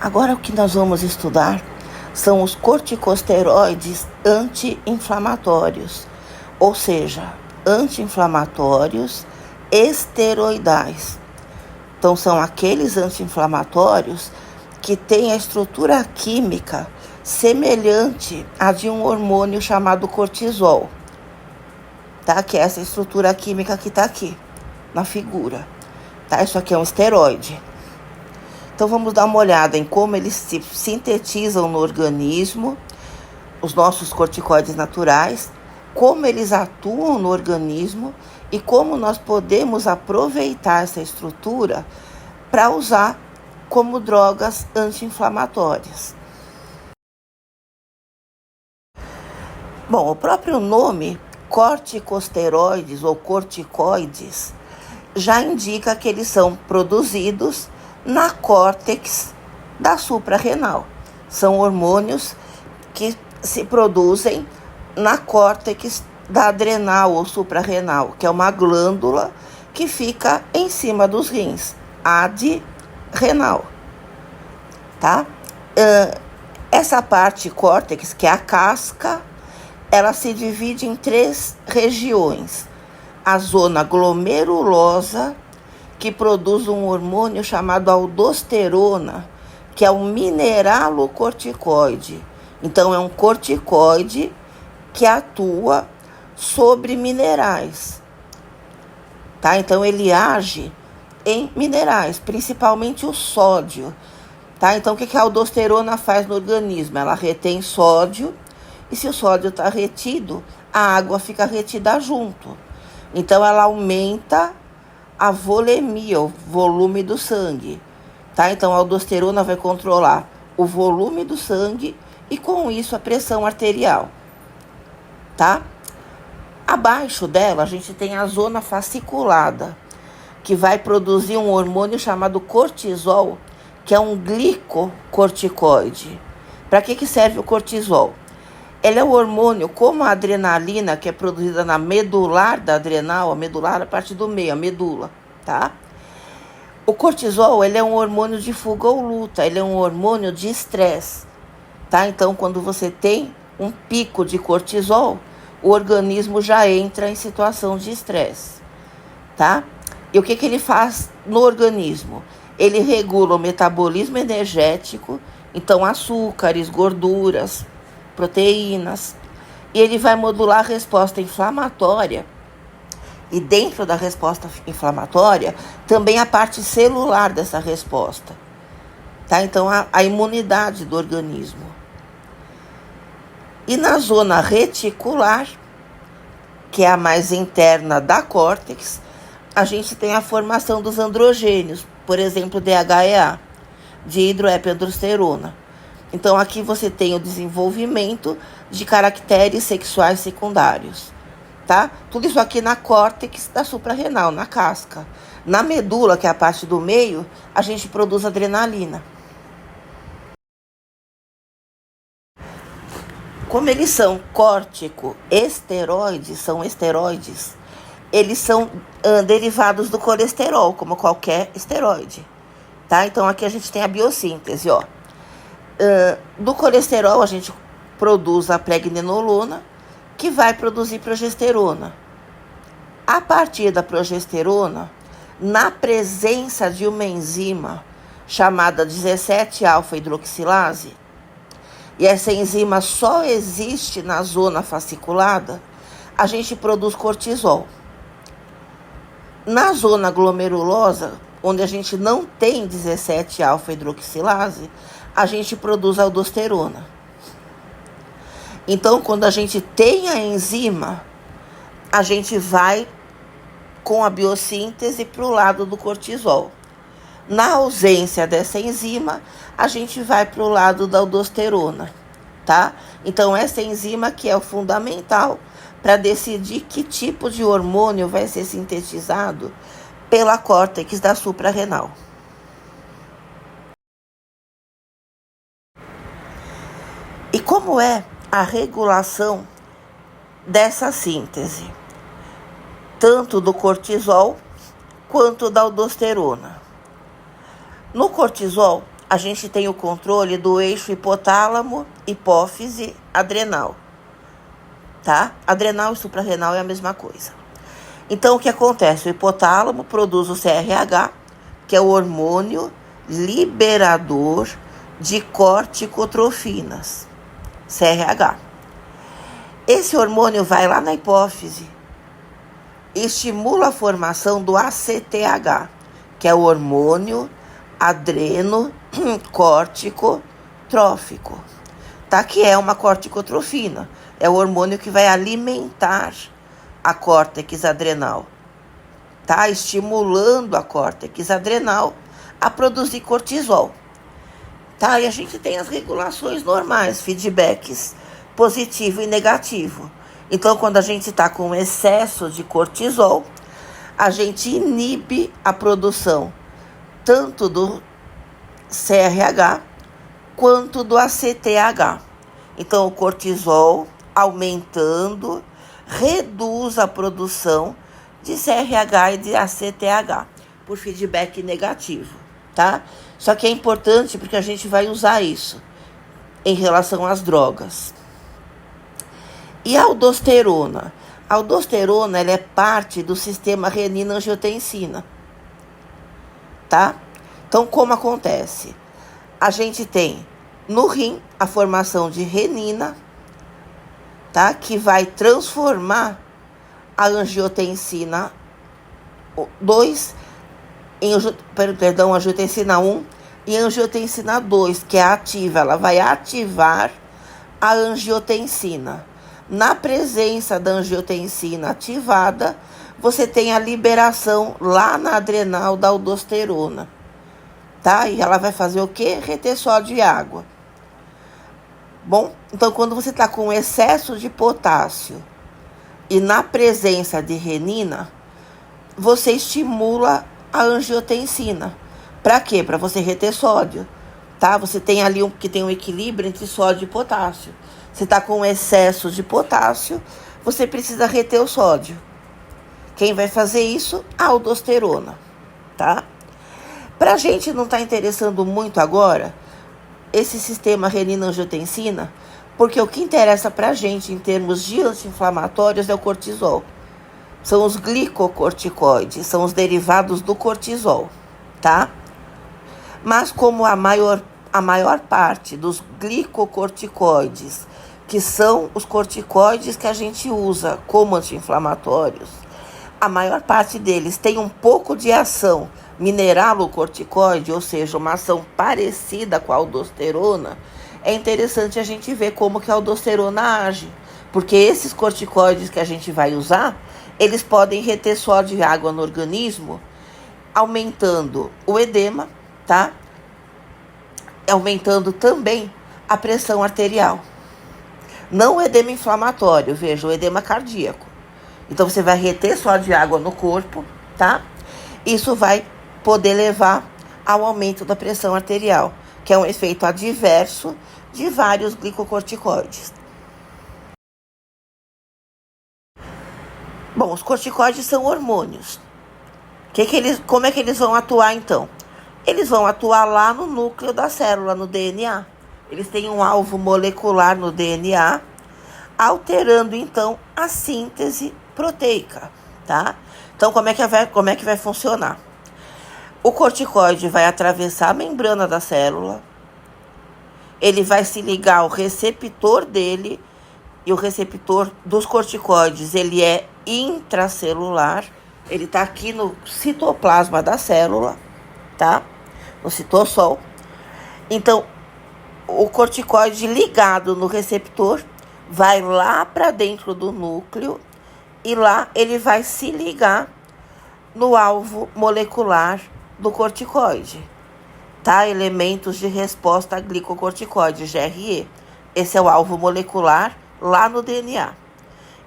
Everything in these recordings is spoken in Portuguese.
Agora o que nós vamos estudar são os corticosteroides anti-inflamatórios, ou seja, anti-inflamatórios esteroidais. Então são aqueles anti-inflamatórios que têm a estrutura química semelhante à de um hormônio chamado cortisol, tá? Que é essa estrutura química que está aqui na figura, tá? Isso aqui é um esteroide. Então vamos dar uma olhada em como eles se sintetizam no organismo, os nossos corticoides naturais, como eles atuam no organismo e como nós podemos aproveitar essa estrutura para usar como drogas anti-inflamatórias. Bom, o próprio nome corticosteroides ou corticoides já indica que eles são produzidos na córtex da suprarrenal. São hormônios que se produzem na córtex da adrenal ou suprarrenal, que é uma glândula que fica em cima dos rins, adrenal, tá? Essa parte córtex, que é a casca, ela se divide em 3 regiões. A zona glomerulosa, que produz um hormônio chamado aldosterona, que é um mineralocorticoide. Então, é um corticoide que atua sobre minerais, tá? Então, ele age em minerais, principalmente o sódio, tá? Então, o que a aldosterona faz no organismo? Ela retém sódio, e se o sódio está retido, a água fica retida junto. Então, ela aumenta a volemia, o volume do sangue, tá? Então, a aldosterona vai controlar o volume do sangue e, com isso, a pressão arterial, tá? Abaixo dela, a gente tem a zona fasciculada, que vai produzir um hormônio chamado cortisol, que é um glicocorticoide. Para que serve o cortisol? Ele é um hormônio como a adrenalina, que é produzida na medular da adrenal. A medular é a parte do meio, a medula, tá? O cortisol, ele é um hormônio de fuga ou luta, ele é um hormônio de estresse, tá? Então, quando você tem um pico de cortisol, o organismo já entra em situação de estresse, tá? E o que ele faz no organismo? Ele regula o metabolismo energético, então açúcares, gorduras, proteínas, e ele vai modular a resposta inflamatória. E dentro da resposta inflamatória, também a parte celular dessa resposta, tá? Então, a imunidade do organismo. E na zona reticular, que é a mais interna da córtex, a gente tem a formação dos androgênios, por exemplo, DHEA, dihidroepiandrosterona. Então, aqui você tem o desenvolvimento de caracteres sexuais secundários, tá? Tudo isso aqui na córtex da suprarrenal, na casca. Na medula, que é a parte do meio, a gente produz adrenalina. Como eles são corticoesteroides, são esteroides, eles são derivados do colesterol, como qualquer esteroide, tá? Então, aqui a gente tem a biossíntese, ó. Do colesterol, a gente produz a pregnenolona, que vai produzir progesterona. A partir da progesterona, na presença de uma enzima chamada 17-alfa-hidroxilase, e essa enzima só existe na zona fasciculada, a gente produz cortisol. Na zona glomerulosa, onde a gente não tem 17-alfa-hidroxilase, a gente produz aldosterona. Então, quando a gente tem a enzima, a gente vai com a biossíntese para o lado do cortisol. Na ausência dessa enzima, a gente vai para o lado da aldosterona, tá? Então, essa enzima que é o fundamental para decidir que tipo de hormônio vai ser sintetizado pela córtex da suprarrenal. E como é a regulação dessa síntese, tanto do cortisol quanto da aldosterona? No cortisol, a gente tem o controle do eixo hipotálamo, hipófise, adrenal, tá? Adrenal e suprarrenal é a mesma coisa. Então, o que acontece? O hipotálamo produz o CRH, que é o hormônio liberador de corticotrofinas, CRH. Esse hormônio vai lá na hipófise, estimula a formação do ACTH, que é o hormônio adrenocorticotrófico, tá? Que é uma corticotrofina, é o hormônio que vai alimentar a córtex adrenal, tá? Estimulando a córtex adrenal a produzir cortisol, tá? E a gente tem as regulações normais, feedbacks positivo e negativo. Então, quando a gente está com excesso de cortisol, a gente inibe a produção tanto do CRH quanto do ACTH. Então, o cortisol aumentando reduz a produção de CRH e de ACTH por feedback negativo, tá? Só que é importante porque a gente vai usar isso em relação às drogas. E a aldosterona? A aldosterona, ela é parte do sistema renina-angiotensina, tá? Então, como acontece? A gente tem no rim a formação de renina, tá? Que vai transformar a angiotensina 2 em angiotensina 1 e angiotensina 2, que é ativa. Ela vai ativar a angiotensina. Na presença da angiotensina ativada, você tem a liberação lá na adrenal da aldosterona, tá? E ela vai fazer o quê? Reter sódio e água. Bom, então quando você está com excesso de potássio e na presença de renina, você estimula a angiotensina. Para quê? Para você reter sódio, tá? Você tem ali que tem um equilíbrio entre sódio e potássio. Você está com excesso de potássio, você precisa reter o sódio. Quem vai fazer isso? A aldosterona, tá? Para a gente não está interessando muito agora esse sistema renina-angiotensina, porque o que interessa para a gente em termos de anti-inflamatórios é o cortisol. São os glicocorticoides, são os derivados do cortisol, tá? Mas como a maior parte dos glicocorticoides, que são os corticoides que a gente usa como anti-inflamatórios, a maior parte deles tem um pouco de ação mineralocorticoide, ou seja, uma ação parecida com a aldosterona. É interessante a gente ver como que a aldosterona age, porque esses corticoides que a gente vai usar, eles podem reter sódio e água no organismo, aumentando o edema, tá? Aumentando também a pressão arterial. Não o edema inflamatório, veja, o edema cardíaco. Então, você vai reter sódio e água no corpo, tá? Isso vai poder levar ao aumento da pressão arterial, que é um efeito adverso de vários glicocorticoides. Bom, os corticoides são hormônios. Como é que eles vão atuar, então? Eles vão atuar lá no núcleo da célula, no DNA. Eles têm um alvo molecular no DNA, alterando, então, a síntese proteica, tá? Então, como é que vai funcionar? O corticoide vai atravessar a membrana da célula, ele vai se ligar ao receptor dele, e o receptor dos corticoides, ele é intracelular, ele está aqui no citoplasma da célula, tá? No citossol. Então, o corticoide ligado no receptor vai lá para dentro do núcleo e lá ele vai se ligar no alvo molecular do corticoide, tá? Elementos de resposta a glicocorticoide, GRE. Esse é o alvo molecular lá no DNA.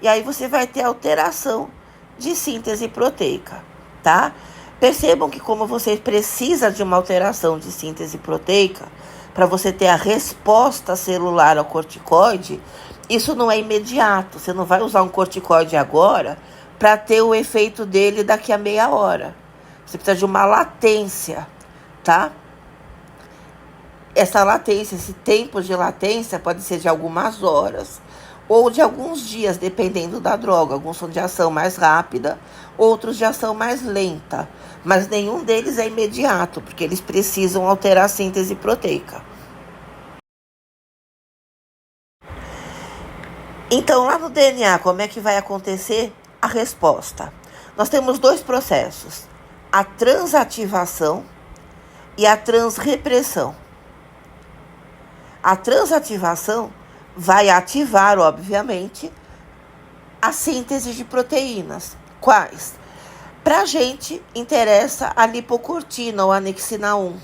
E aí você vai ter alteração de síntese proteica, tá? Percebam que como você precisa de uma alteração de síntese proteica para você ter a resposta celular ao corticoide, isso não é imediato. Você não vai usar um corticoide agora para ter o efeito dele daqui a meia hora. Você precisa de uma latência, tá? Essa latência, esse tempo de latência pode ser de algumas horas ou de alguns dias, dependendo da droga. Alguns são de ação mais rápida, outros de ação mais lenta. Mas nenhum deles é imediato, porque eles precisam alterar a síntese proteica. Então, lá no DNA, como é que vai acontecer a resposta? Nós temos dois processos: a transativação e a transrepressão. A transativação vai ativar, obviamente, a síntese de proteínas. Quais? Para a gente, interessa a lipocortina ou a anexina 1,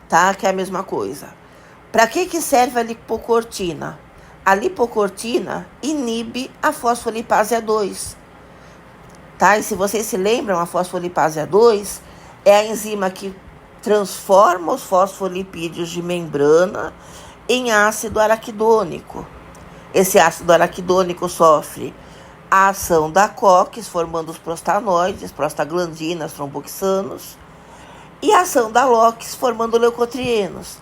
tá? Que é a mesma coisa. Para que serve a lipocortina? A lipocortina inibe a fosfolipase A2, tá? E se vocês se lembram, a fosfolipase A2 é a enzima que transforma os fosfolipídios de membrana em ácido araquidônico. Esse ácido araquidônico sofre a ação da COX, formando os prostanoides, prostaglandinas, tromboxanos, e a ação da LOX, formando leucotrienos.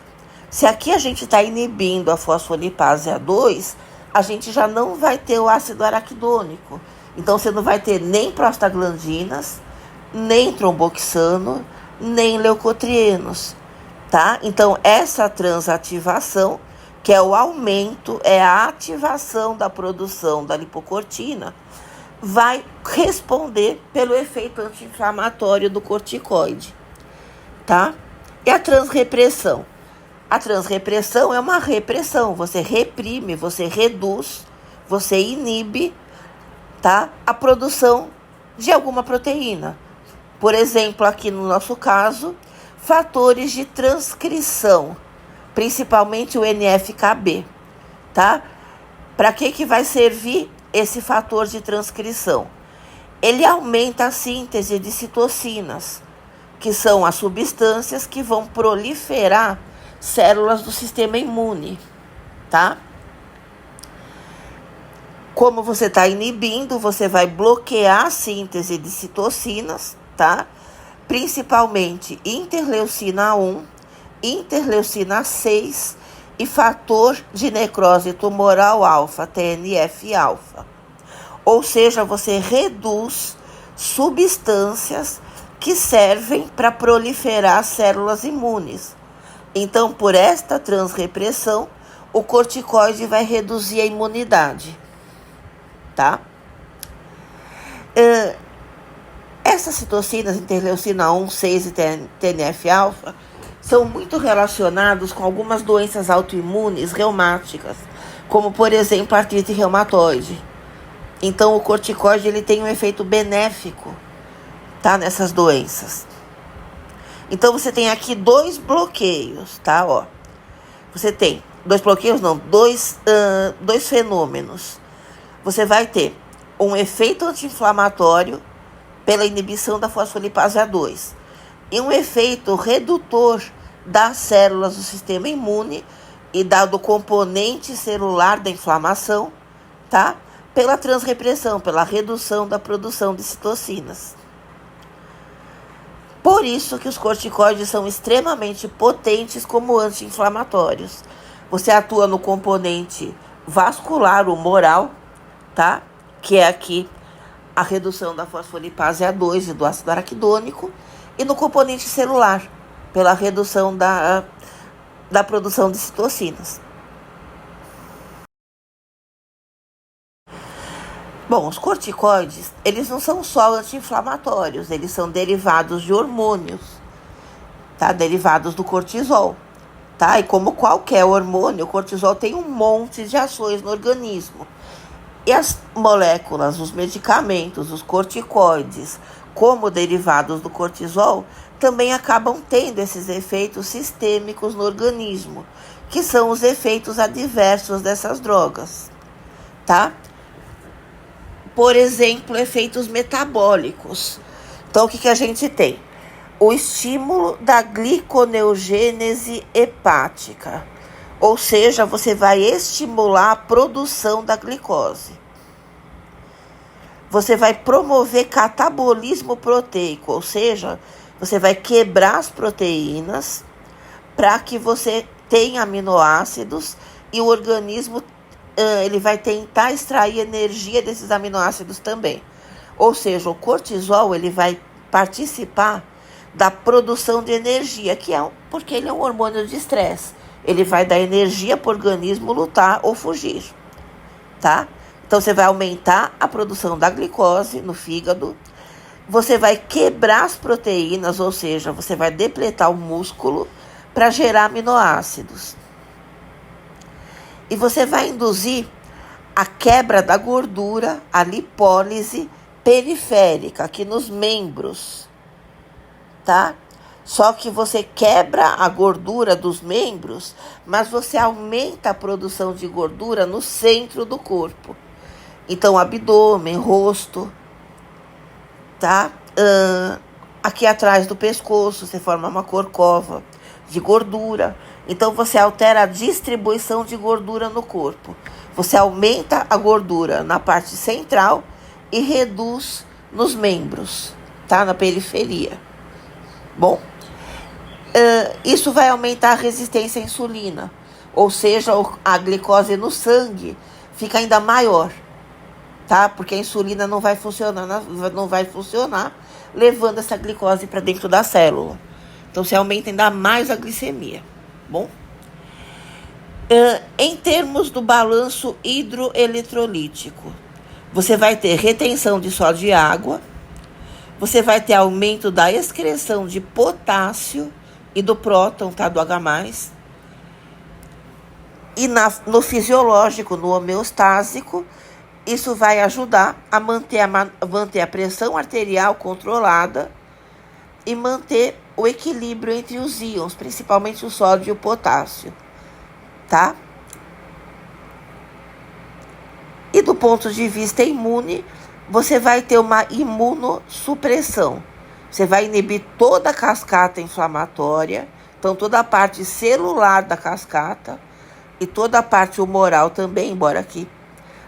Se aqui a gente está inibindo a fosfolipase A2, a gente já não vai ter o ácido araquidônico. Então, você não vai ter nem prostaglandinas, nem tromboxano, nem leucotrienos, tá? Então, essa transativação, que é o aumento, é a ativação da produção da lipocortina, vai responder pelo efeito anti-inflamatório do corticoide, tá? E a transrepressão? A transrepressão é uma repressão, você reprime, você reduz, você inibe, tá? A produção de alguma proteína. Por exemplo, aqui no nosso caso, fatores de transcrição, principalmente o NF-κB, tá? Para que vai servir esse fator de transcrição? Ele aumenta a síntese de citocinas, que são as substâncias que vão proliferar células do sistema imune, tá? Como você está inibindo, você vai bloquear a síntese de citocinas, tá? Principalmente interleucina 1, interleucina 6 e fator de necrose tumoral alfa, TNF-alfa. Ou seja, você reduz substâncias que servem para proliferar células imunes. Então, por esta transrepressão, o corticoide vai reduzir a imunidade, tá? Essas citocinas, interleucina 1, 6 e TNF-alfa, são muito relacionados com algumas doenças autoimunes reumáticas, como, por exemplo, a artrite reumatoide. Então, o corticoide ele tem um efeito benéfico, tá, nessas doenças. Então, você tem aqui dois bloqueios, tá? Ó, você tem dois bloqueios, não, dois fenômenos. Você vai ter um efeito anti-inflamatório pela inibição da fosfolipase A2 e um efeito redutor das células do sistema imune e do componente celular da inflamação, tá? Pela transrepressão, pela redução da produção de citocinas. Por isso que os corticoides são extremamente potentes como anti-inflamatórios. Você atua no componente vascular, humoral, tá? Que é aqui a redução da fosfolipase A2 e do ácido araquidônico, e no componente celular, pela redução da produção de citocinas. Bom, os corticoides, eles não são só anti-inflamatórios, eles são derivados de hormônios, tá? Derivados do cortisol, tá? E como qualquer hormônio, o cortisol tem um monte de ações no organismo. E as moléculas, os medicamentos, os corticoides, como derivados do cortisol, também acabam tendo esses efeitos sistêmicos no organismo, que são os efeitos adversos dessas drogas, tá? Por exemplo, efeitos metabólicos. Então, o que a gente tem? O estímulo da gliconeogênese hepática. Ou seja, você vai estimular a produção da glicose. Você vai promover catabolismo proteico, ou seja, você vai quebrar as proteínas para que você tenha aminoácidos e o organismo ele vai tentar extrair energia desses aminoácidos também. Ou seja, o cortisol ele vai participar da produção de energia, porque ele é um hormônio de estresse. Ele vai dar energia para o organismo lutar ou fugir, tá? Então você vai aumentar a produção da glicose no fígado, você vai quebrar as proteínas, ou seja, você vai depletar o músculo para gerar aminoácidos. E você vai induzir a quebra da gordura, a lipólise periférica, aqui nos membros, tá? Só que você quebra a gordura dos membros, mas você aumenta a produção de gordura no centro do corpo. Então, abdômen, rosto, tá? Aqui atrás do pescoço, você forma uma corcova de gordura. Então, você altera a distribuição de gordura no corpo. Você aumenta a gordura na parte central e reduz nos membros, tá? Na periferia. Bom, isso vai aumentar a resistência à insulina. Ou seja, a glicose no sangue fica ainda maior, tá? Porque a insulina não vai funcionar, levando essa glicose para dentro da célula. Então, você aumenta ainda mais a glicemia. Bom, em termos do balanço hidroeletrolítico, você vai ter retenção de sódio e água, você vai ter aumento da excreção de potássio e do próton, tá? Do H+. E no fisiológico, no homeostásico, isso vai ajudar a manter a pressão arterial controlada e manter o equilíbrio entre os íons, principalmente o sódio e o potássio, tá? E do ponto de vista imune, você vai ter uma imunossupressão. Você vai inibir toda a cascata inflamatória, então toda a parte celular da cascata e toda a parte humoral também, embora aqui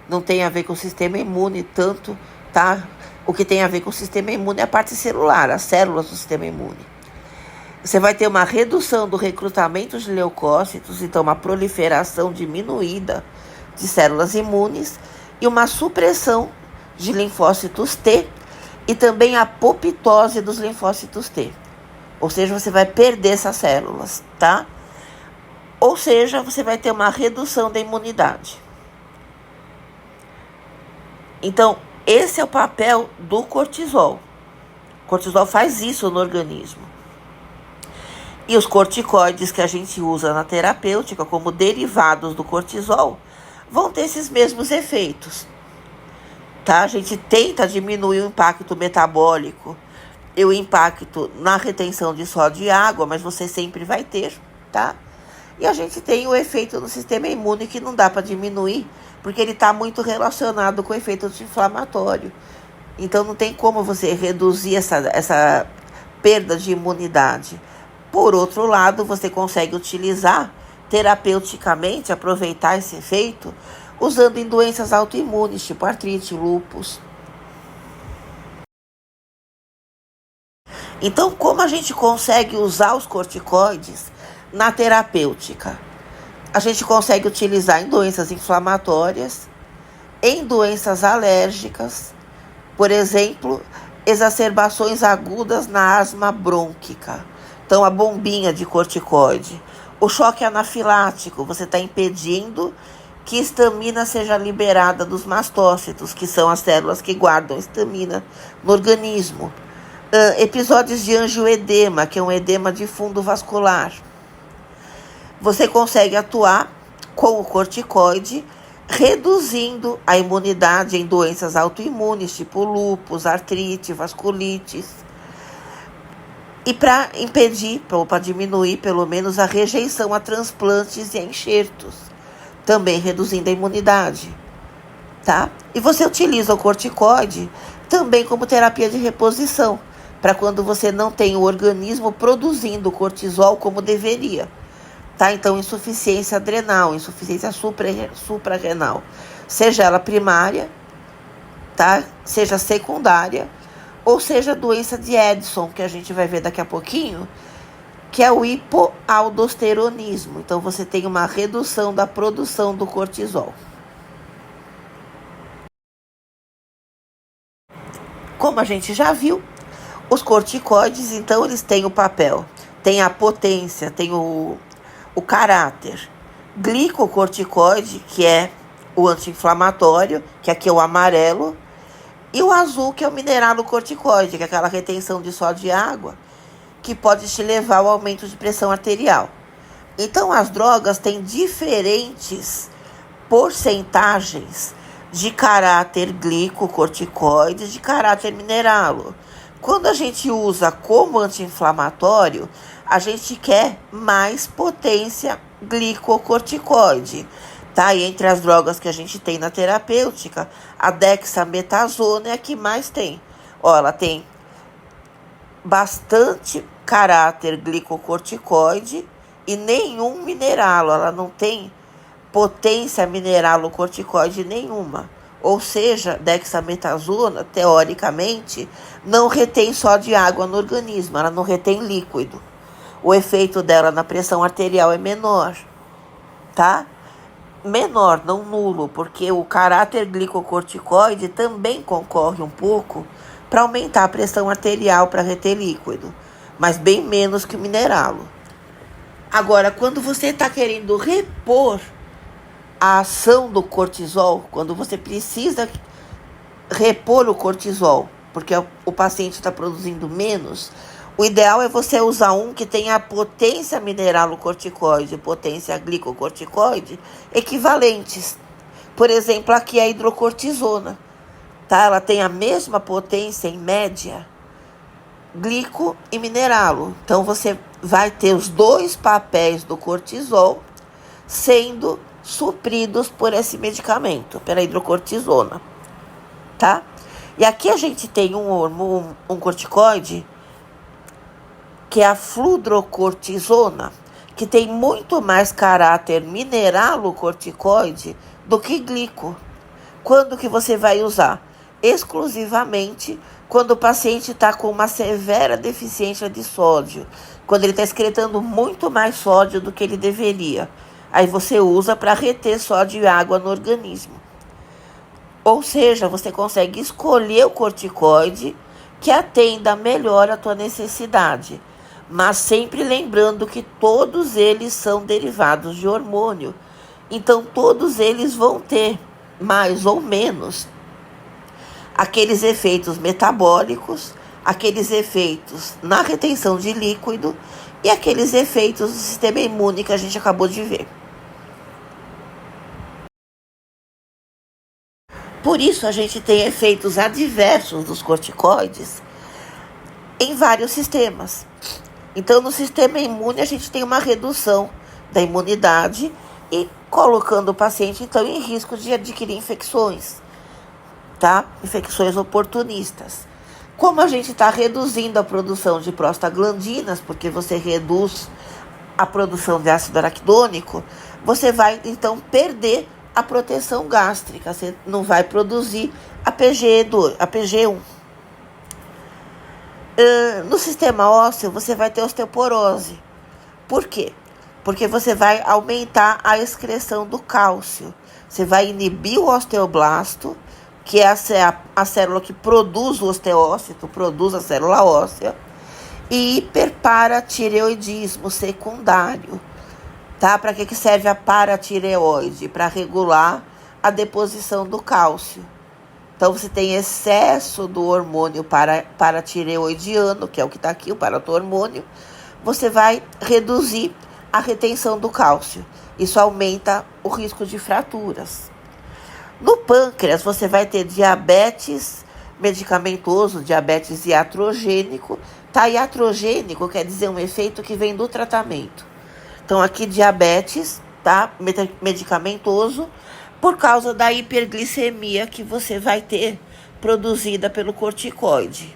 não tenha a ver com o sistema imune tanto, tá? O que tem a ver com o sistema imune é a parte celular, as células do sistema imune. Você vai ter uma redução do recrutamento de leucócitos, então uma proliferação diminuída de células imunes e uma supressão de linfócitos T e também a apoptose dos linfócitos T. Ou seja, você vai perder essas células, tá? Ou seja, você vai ter uma redução da imunidade. Então, esse é o papel do cortisol. O cortisol faz isso no organismo. E os corticoides que a gente usa na terapêutica como derivados do cortisol vão ter esses mesmos efeitos, tá? A gente tenta diminuir o impacto metabólico e o impacto na retenção de sódio e água, mas você sempre vai ter, tá? E a gente tem o efeito no sistema imune que não dá para diminuir, porque ele está muito relacionado com o efeito inflamatório. Então não tem como você reduzir essa perda de imunidade. Por outro lado, você consegue utilizar terapeuticamente, aproveitar esse efeito, usando em doenças autoimunes, tipo artrite, lúpus. Então, como a gente consegue usar os corticoides na terapêutica? A gente consegue utilizar em doenças inflamatórias, em doenças alérgicas, por exemplo, exacerbações agudas na asma brônquica. Então, a bombinha de corticoide. O choque anafilático, você está impedindo que histamina seja liberada dos mastócitos, que são as células que guardam histamina no organismo. Episódios de angioedema, que é um edema de fundo vascular. Você consegue atuar com o corticoide, reduzindo a imunidade em doenças autoimunes, tipo lúpus, artrite, vasculites. E para impedir, ou para diminuir pelo menos a rejeição a transplantes e a enxertos, também reduzindo a imunidade, tá? E você utiliza o corticoide também como terapia de reposição, para quando você não tem o organismo produzindo cortisol como deveria, tá? Então, insuficiência adrenal, insuficiência suprarrenal, seja ela primária, tá? Seja secundária, ou seja, a doença de Addison, que a gente vai ver daqui a pouquinho, que é o hipoaldosteronismo. Então, você tem uma redução da produção do cortisol. Como a gente já viu, os corticoides, então, eles têm o papel, tem a potência, tem o caráter. Glicocorticoide, que é o anti-inflamatório, que aqui é o amarelo, e o azul, que é o mineralocorticoide, que é aquela retenção de sódio e água, que pode te levar ao aumento de pressão arterial. Então, as drogas têm diferentes porcentagens de caráter glicocorticoide e de caráter mineralo. Quando a gente usa como anti-inflamatório, a gente quer mais potência glicocorticoide. Tá? E entre as drogas que a gente tem na terapêutica, a dexametasona é a que mais tem. Ó, ela tem bastante caráter glicocorticoide e nenhum mineralo. Ela não tem potência mineralocorticoide nenhuma. Ou seja, dexametasona, teoricamente, não retém só de água no organismo, ela não retém líquido. O efeito dela na pressão arterial é menor, tá? Menor, não nulo, porque o caráter glicocorticoide também concorre um pouco para aumentar a pressão arterial, para reter líquido, mas bem menos que o mineralo. Agora, quando você está querendo repor a ação do cortisol, quando você precisa repor o cortisol, porque o paciente está produzindo menos, o ideal é você usar um que tenha a potência mineralocorticoide e potência glicocorticoide equivalentes. Por exemplo, aqui é a hidrocortisona, tá? Ela tem a mesma potência em média, glico e mineralo. Então, você vai ter os dois papéis do cortisol sendo supridos por esse medicamento, pela hidrocortisona, tá? E aqui a gente tem um corticoide, que é a fludrocortisona, que tem muito mais caráter mineralocorticoide do que glico. Quando que você vai usar? Exclusivamente quando o paciente está com uma severa deficiência de sódio, quando ele está excretando muito mais sódio do que ele deveria. Aí você usa para reter sódio e água no organismo. Ou seja, você consegue escolher o corticoide que atenda melhor a tua necessidade, mas sempre lembrando que todos eles são derivados de hormônio. Então, todos eles vão ter, mais ou menos, aqueles efeitos metabólicos, aqueles efeitos na retenção de líquido e aqueles efeitos do sistema imune que a gente acabou de ver. Por isso, a gente tem efeitos adversos dos corticoides em vários sistemas. Então, no sistema imune, a gente tem uma redução da imunidade e colocando o paciente, então, em risco de adquirir infecções, tá? Infecções oportunistas. Como a gente está reduzindo a produção de prostaglandinas, porque você reduz a produção de ácido araquidônico, você vai, então, perder a proteção gástrica. Você não vai produzir a PG1. No sistema ósseo, você vai ter osteoporose. Por quê? Porque você vai aumentar a excreção do cálcio. Você vai inibir o osteoblasto, que é a célula que produz o osteócito, produz a célula óssea, e hiperparatireoidismo secundário. Tá? Para que serve a paratireoide? Para regular a deposição do cálcio. Então, você tem excesso do hormônio paratireoidiano, que é o que está aqui, o paratormônio. Você vai reduzir a retenção do cálcio. Isso aumenta o risco de fraturas. No pâncreas, você vai ter diabetes medicamentoso, diabetes iatrogênico. Tá? Iatrogênico quer dizer um efeito que vem do tratamento. Então, aqui diabetes, tá? Medicamentoso, por causa da hiperglicemia que você vai ter produzida pelo corticoide,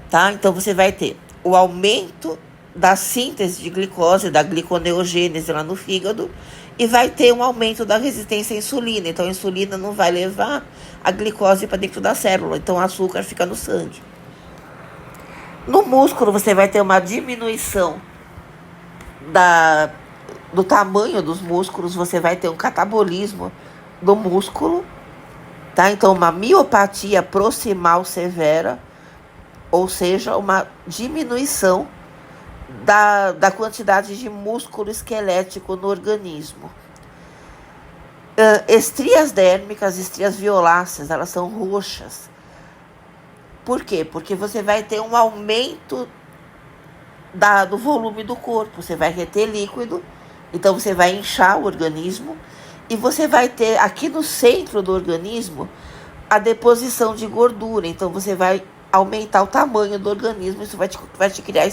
tá? Então, você vai ter o aumento da síntese de glicose, da gliconeogênese lá no fígado, e vai ter um aumento da resistência à insulina. Então, a insulina não vai levar a glicose para dentro da célula, então o açúcar fica no sangue. No músculo, você vai ter uma diminuição da, do tamanho dos músculos, você vai ter um catabolismo do músculo, tá? Então, uma miopatia proximal severa, ou seja, uma diminuição da quantidade de músculo esquelético no organismo. Estrias dérmicas, estrias violáceas, elas são roxas. Por quê? Porque você vai ter um aumento do volume do corpo, você vai reter líquido, então você vai inchar o organismo e você vai ter aqui no centro do organismo a deposição de gordura, então você vai aumentar o tamanho do organismo, isso vai te criar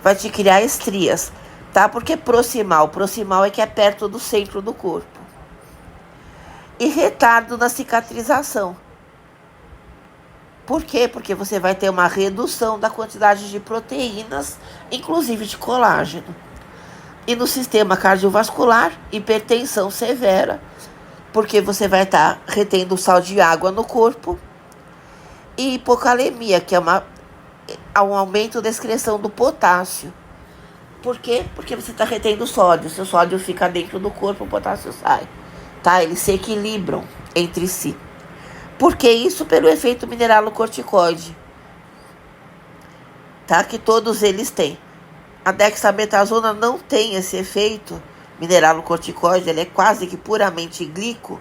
vai te criar estrias, tá? Porque proximal é que é perto do centro do corpo. E retardo na cicatrização. Por quê? Porque você vai ter uma redução da quantidade de proteínas, inclusive de colágeno. E no sistema cardiovascular, hipertensão severa, porque você vai estar retendo sal de água no corpo. E hipocalemia, que é um aumento da excreção do potássio. Por quê? Porque você está retendo sódio. Se o sódio fica dentro do corpo, o potássio sai. Tá? Eles se equilibram entre si. Por que isso? Pelo efeito mineralocorticoide, tá? Que todos eles têm. A dexametasona não tem esse efeito mineralocorticoide, ele é quase que puramente glico,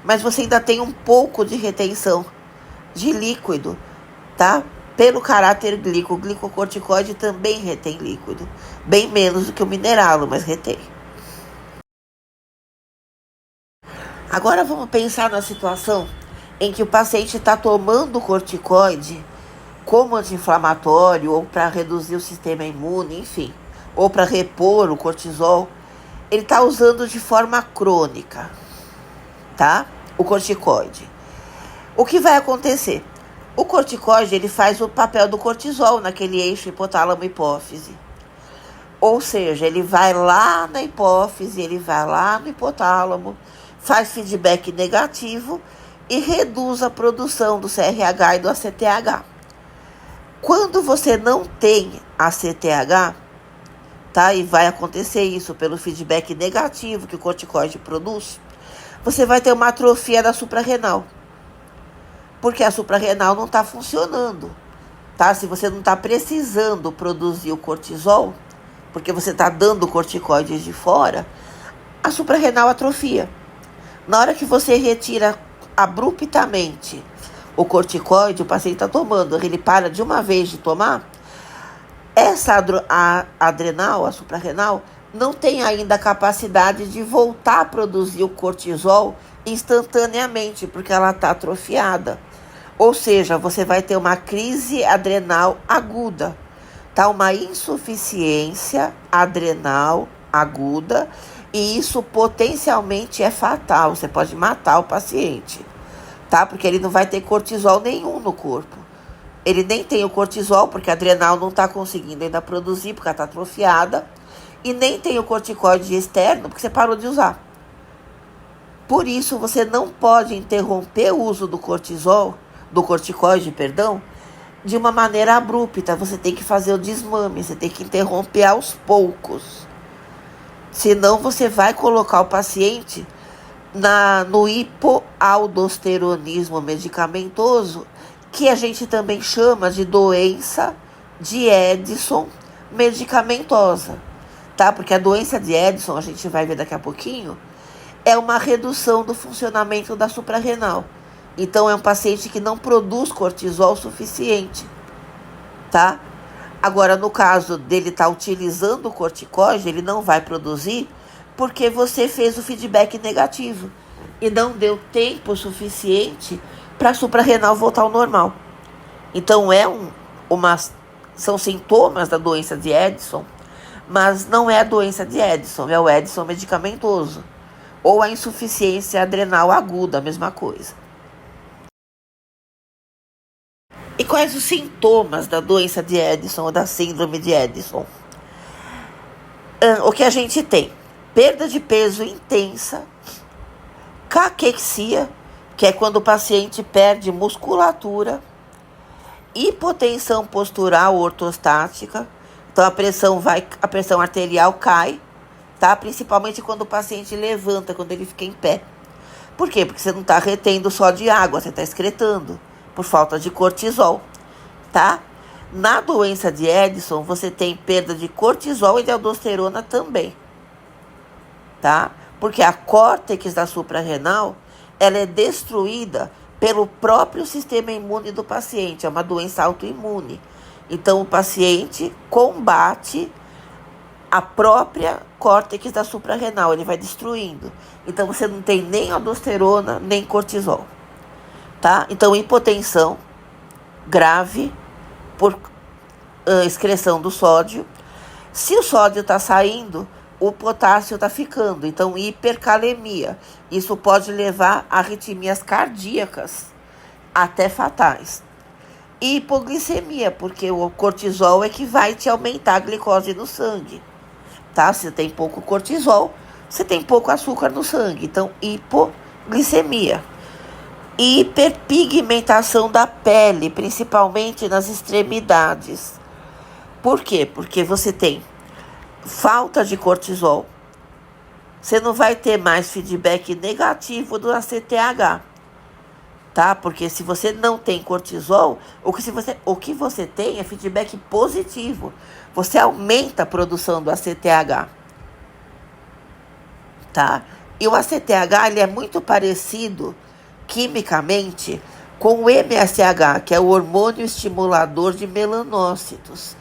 mas você ainda tem um pouco de retenção de líquido, tá? Pelo caráter glico, o glicocorticoide também retém líquido, bem menos do que o mineralo, mas retém. Agora vamos pensar na situação em que o paciente está tomando corticoide como anti-inflamatório ou para reduzir o sistema imune, enfim, ou para repor o cortisol. Ele está usando de forma crônica, tá? O corticoide. O que vai acontecer? O corticoide, ele faz o papel do cortisol naquele eixo hipotálamo-hipófise. Ou seja, ele vai lá na hipófise, ele vai lá no hipotálamo, faz feedback negativo e reduz a produção do CRH e do ACTH. Quando você não tem ACTH, tá? E vai acontecer isso pelo feedback negativo que o corticoide produz, você vai ter uma atrofia da suprarrenal. Porque a suprarrenal não está funcionando, tá? Se você não está precisando produzir o cortisol, porque você está dando corticoides de fora, a suprarrenal atrofia. Na hora que você retira abruptamente o corticoide, o paciente está tomando, ele para de uma vez de tomar, essa adrenal, a suprarrenal, não tem ainda a capacidade de voltar a produzir o cortisol instantaneamente, porque ela está atrofiada. Ou seja, você vai ter uma crise adrenal aguda, tá? Uma insuficiência adrenal aguda, e isso potencialmente é fatal. Você pode matar o paciente, tá? Porque ele não vai ter cortisol nenhum no corpo. Ele nem tem o cortisol, porque a adrenal não está conseguindo ainda produzir, porque ela está atrofiada. E nem tem o corticoide externo, porque você parou de usar. Por isso, você não pode interromper o uso do corticoide, de uma maneira abrupta. Você tem que fazer o desmame, você tem que interromper aos poucos. Senão, você vai colocar o paciente no hipoaldosteronismo medicamentoso, que a gente também chama de doença de Addison medicamentosa, tá? Porque a doença de Addison, a gente vai ver daqui a pouquinho, é uma redução do funcionamento da suprarrenal. Então, é um paciente que não produz cortisol suficiente, tá? Agora, no caso dele estar utilizando o corticoide, ele não vai produzir porque você fez o feedback negativo e não deu tempo suficiente para a suprarrenal voltar ao normal. Então, são sintomas da doença de Addison, mas não é a doença de Addison, é o Addison medicamentoso. Ou a insuficiência adrenal aguda, a mesma coisa. E quais os sintomas da doença de Addison ou da síndrome de Addison? O que a gente tem? Perda de peso intensa, caquexia, que é quando o paciente perde musculatura, hipotensão postural ortostática. Então a pressão arterial cai, tá? Principalmente quando o paciente levanta, quando ele fica em pé. Por quê? Porque você não está retendo só de água, você está excretando por falta de cortisol, tá? Na doença de Addison, você tem perda de cortisol e de aldosterona também, tá? Porque a córtex da suprarrenal, ela é destruída pelo próprio sistema imune do paciente, é uma doença autoimune. Então, o paciente combate a própria córtex da suprarrenal, ele vai destruindo. Então, você não tem nem aldosterona, nem cortisol, tá? Então, hipotensão grave por excreção do sódio. Se o sódio está saindo, o potássio está ficando. Então, hipercalemia. Isso pode levar a arritmias cardíacas, até fatais. E hipoglicemia, porque o cortisol é que vai te aumentar a glicose no sangue, tá? Se tem pouco cortisol, você tem pouco açúcar no sangue. Então, hipoglicemia. Hiperpigmentação da pele, principalmente nas extremidades. Por quê? Porque você tem falta de cortisol. Você não vai ter mais feedback negativo do ACTH, tá? Porque se você não tem cortisol, o que você tem é feedback positivo. Você aumenta a produção do ACTH, tá? E o ACTH, ele é muito parecido quimicamente com o MSH, que é o hormônio estimulador de melanócitos,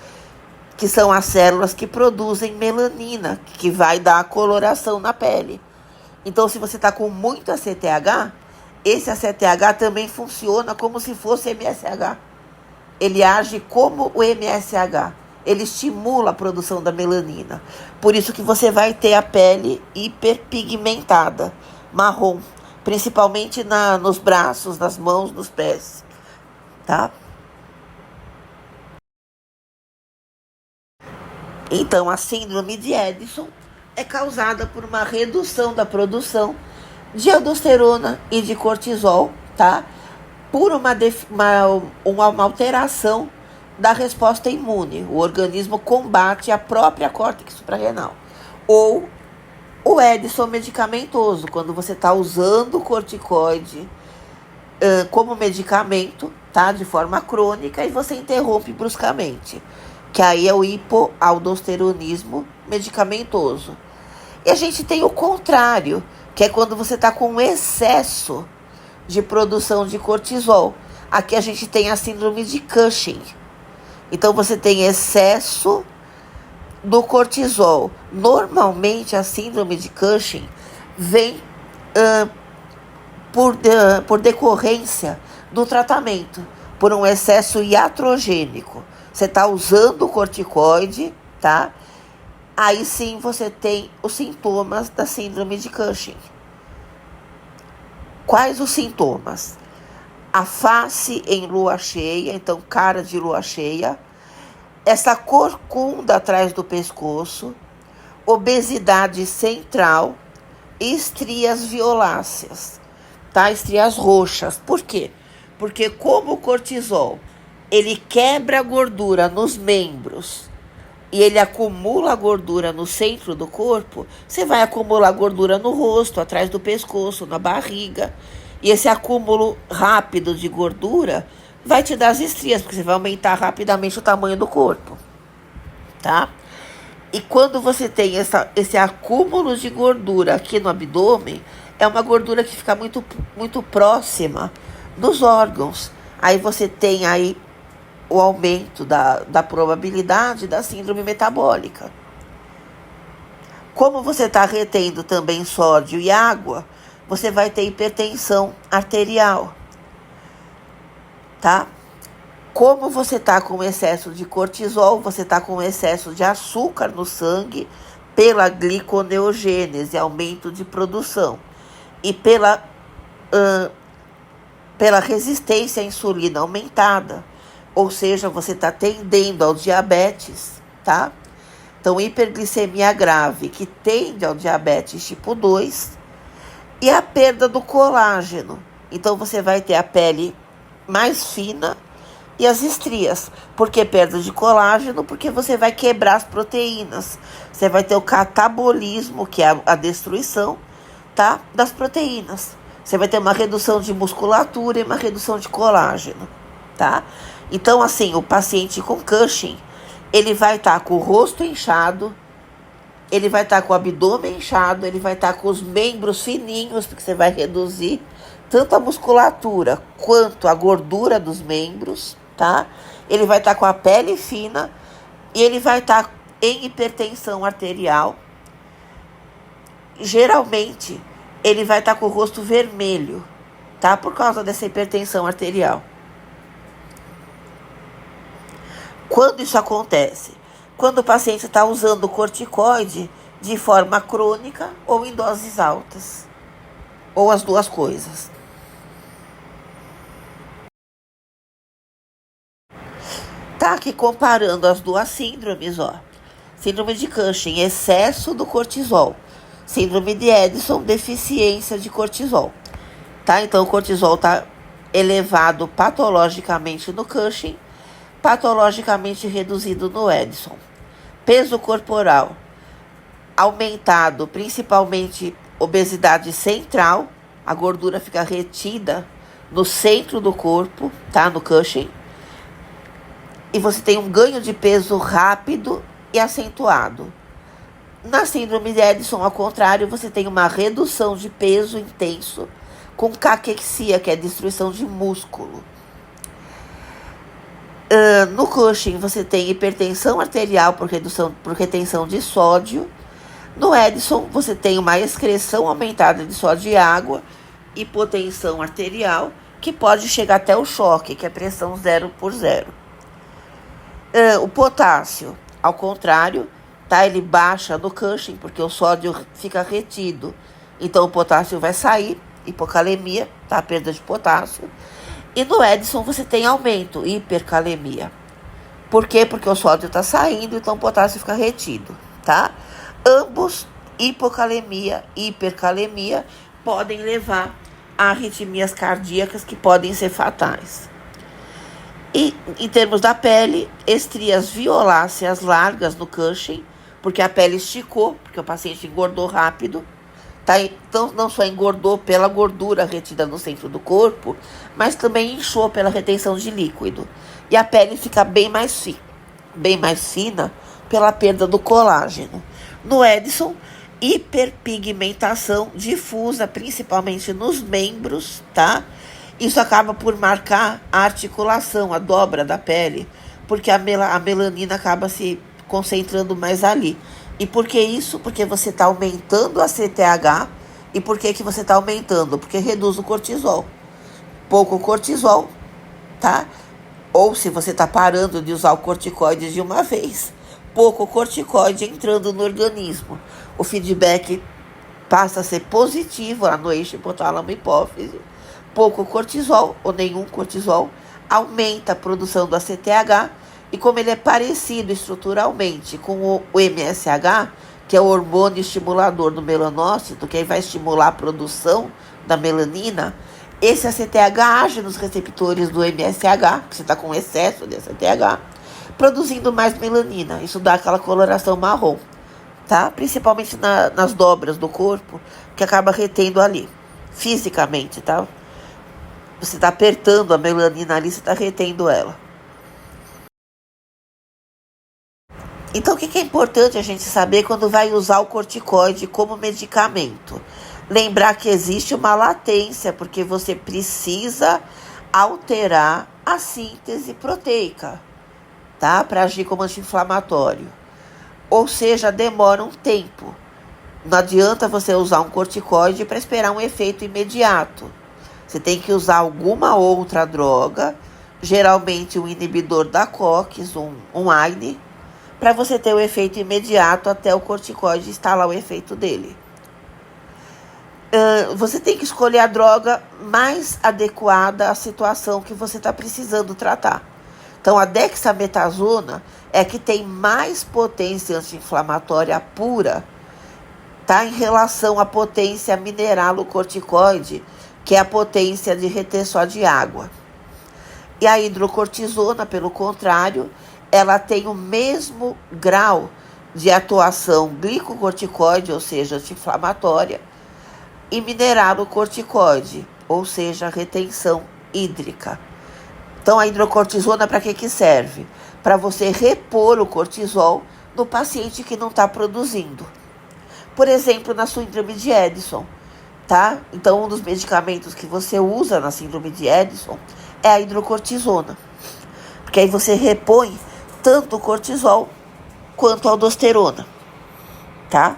que são as células que produzem melanina, que vai dar a coloração na pele. Então, se você está com muito ACTH, esse ACTH também funciona como se fosse MSH. Ele age como o MSH. Ele estimula a produção da melanina. Por isso que você vai ter a pele hiperpigmentada, marrom, principalmente nos braços, nas mãos, nos pés, tá? Então, a síndrome de Addison é causada por uma redução da produção de aldosterona e de cortisol, tá? Por uma alteração da resposta imune. O organismo combate a própria córtex suprarrenal. Ou o Addison medicamentoso, quando você está usando o corticoide como medicamento, tá? De forma crônica, e você interrompe bruscamente. Que aí é o hipoaldosteronismo medicamentoso. E a gente tem o contrário, que é quando você está com excesso de produção de cortisol. Aqui a gente tem a síndrome de Cushing. Então, você tem excesso do cortisol. Normalmente, a síndrome de Cushing vem por decorrência do tratamento, por um excesso iatrogênico. Você está usando o corticoide, tá? Aí sim você tem os sintomas da síndrome de Cushing. Quais os sintomas? A face em lua cheia, então cara de lua cheia, essa corcunda atrás do pescoço, obesidade central e estrias violáceas, tá? Estrias roxas. Por quê? Porque como o cortisol, ele quebra a gordura nos membros e ele acumula gordura no centro do corpo, você vai acumular gordura no rosto, atrás do pescoço, na barriga. E esse acúmulo rápido de gordura vai te dar as estrias, porque você vai aumentar rapidamente o tamanho do corpo, tá? E quando você tem esse acúmulo de gordura aqui no abdômen, é uma gordura que fica muito, muito próxima dos órgãos. Aí você tem aí o aumento da probabilidade da síndrome metabólica. Como você está retendo também sódio e água, você vai ter hipertensão arterial, tá? Como você está com excesso de cortisol, você está com excesso de açúcar no sangue pela gliconeogênese, aumento de produção, e pela resistência à insulina aumentada. Ou seja, você está tendendo ao diabetes, tá? Então, hiperglicemia grave, que tende ao diabetes tipo 2, e a perda do colágeno. Então, você vai ter a pele mais fina e as estrias. Por que perda de colágeno? Porque você vai quebrar as proteínas. Você vai ter o catabolismo, que é a destruição, tá, das proteínas. Você vai ter uma redução de musculatura e uma redução de colágeno, tá? Então, assim, o paciente com Cushing, ele vai estar com o rosto inchado, ele vai estar com o abdômen inchado, ele vai estar com os membros fininhos, porque você vai reduzir tanto a musculatura quanto a gordura dos membros, tá? Ele vai estar com a pele fina e ele vai estar em hipertensão arterial. Geralmente, ele vai estar com o rosto vermelho, tá? Por causa dessa hipertensão arterial. Quando isso acontece? Quando o paciente está usando corticoide de forma crônica ou em doses altas. Ou as duas coisas. Tá aqui comparando as duas síndromes, ó. Síndrome de Cushing, excesso do cortisol. Síndrome de Addison, deficiência de cortisol. Tá? Então, o cortisol está elevado patologicamente no Cushing, patologicamente reduzido no Addison. Peso corporal aumentado, principalmente obesidade central. A gordura fica retida no centro do corpo, tá? No Cushing. E você tem um ganho de peso rápido e acentuado. Na síndrome de Addison, ao contrário, você tem uma redução de peso intenso com caquexia, que é destruição de músculo. No Cushing, você tem hipertensão arterial por retenção de sódio. No Addison, você tem uma excreção aumentada de sódio e água, hipotensão arterial, que pode chegar até o choque, que é pressão 0/0. O potássio, ao contrário, tá? Ele baixa no Cushing, porque o sódio fica retido. Então, o potássio vai sair, hipocalemia, tá? Perda de potássio. E no Addison, você tem aumento, hipercalemia. Por quê? Porque o sódio está saindo, então o potássio fica retido, tá? Ambos, hipocalemia e hipercalemia, podem levar a arritmias cardíacas que podem ser fatais. E, em termos da pele, estrias violáceas largas no Cushing, porque a pele esticou, porque o paciente engordou rápido, tá? Então, não só engordou pela gordura retida no centro do corpo, mas também inchou pela retenção de líquido. E a pele fica bem mais fina pela perda do colágeno. No Addison, hiperpigmentação difusa, principalmente nos membros, tá? Isso acaba por marcar a articulação, a dobra da pele, porque a melanina acaba se concentrando mais ali. E por que isso? Porque você está aumentando a CTH. E por que você está aumentando? Porque reduz o cortisol. Pouco cortisol, tá? Ou se você está parando de usar o corticoide de uma vez, pouco corticoide entrando no organismo. O feedback passa a ser positivo lá no eixo hipotálamo-hipófise. Pouco cortisol ou nenhum cortisol aumenta a produção do ACTH, e como ele é parecido estruturalmente com o MSH, que é o hormônio estimulador do melanócito, que aí vai estimular a produção da melanina, esse ACTH age nos receptores do MSH, que você está com excesso de ACTH, produzindo mais melanina. Isso dá aquela coloração marrom, tá? Principalmente nas dobras do corpo, que acaba retendo ali, fisicamente, tá? Você está apertando a melanina ali, você está retendo ela. Então, o que é importante a gente saber quando vai usar o corticoide como medicamento? Lembrar que existe uma latência, porque você precisa alterar a síntese proteica, tá? Para agir como anti-inflamatório. Ou seja, demora um tempo. Não adianta você usar um corticoide para esperar um efeito imediato. Você tem que usar alguma outra droga, geralmente um inibidor da COX, um AINE, para você ter o efeito imediato até o corticoide instalar o efeito dele. Você tem que escolher a droga mais adequada à situação que você está precisando tratar. Então, a dexametasona é que tem mais potência anti-inflamatória pura, tá? Em relação à potência mineralocorticoide, que é a potência de reter só de água. E a hidrocortisona, pelo contrário, ela tem o mesmo grau de atuação glicocorticoide, ou seja, anti-inflamatória, e mineralocorticoide, ou seja, retenção hídrica. Então, a hidrocortisona para que serve? Para você repor o cortisol no paciente que não está produzindo. Por exemplo, na síndrome de Addison, tá? Então, um dos medicamentos que você usa na síndrome de Addison é a hidrocortisona. Porque aí você repõe tanto o cortisol quanto a aldosterona, tá?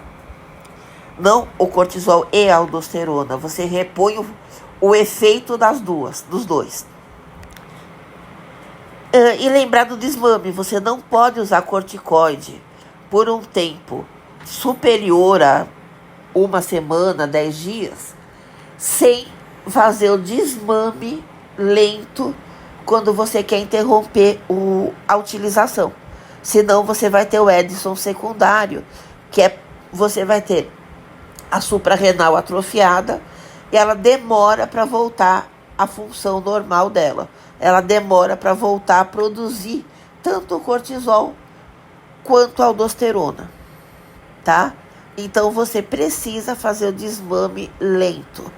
Não o cortisol e a aldosterona, você repõe o efeito dos dois. E lembrar do desmame, você não pode usar corticoide por um tempo superior a 1 semana, 10 dias, sem fazer o desmame lento quando você quer interromper a utilização. Senão você vai ter o Addison secundário, você vai ter a suprarrenal atrofiada e ela demora para voltar à função normal dela. Ela demora para voltar a produzir tanto o cortisol quanto a aldosterona, tá? Então você precisa fazer o desmame lento.